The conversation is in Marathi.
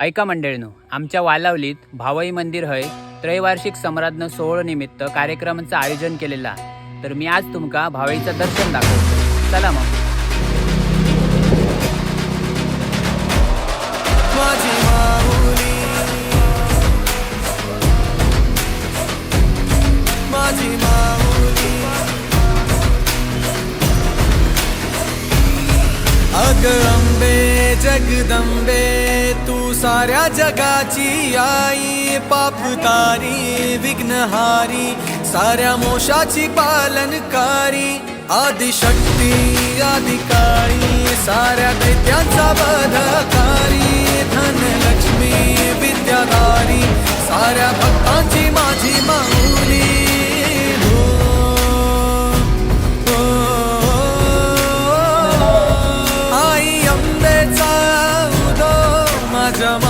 ऐका मंडळीनो, आमच्या वालावलीत भावई मंदिर हय त्रैवार्षिक सम्राज्ञ सोहळ निमित्त कार्यक्रमाचं आयोजन केलेला. तर मी आज तुमका भावईचं दर्शन दाखवतो. चला मग. माझी माऊली, माझी माऊली, अग अंबे जगदंबे तू साऱ्या जगाची आई, पापतारी विघ्नहारी साऱ्या मोशाची पालनकारी, आदिशक्ती आदिकाळी साऱ्या दैत्यांचा बधकारी, धनलक्ष्मी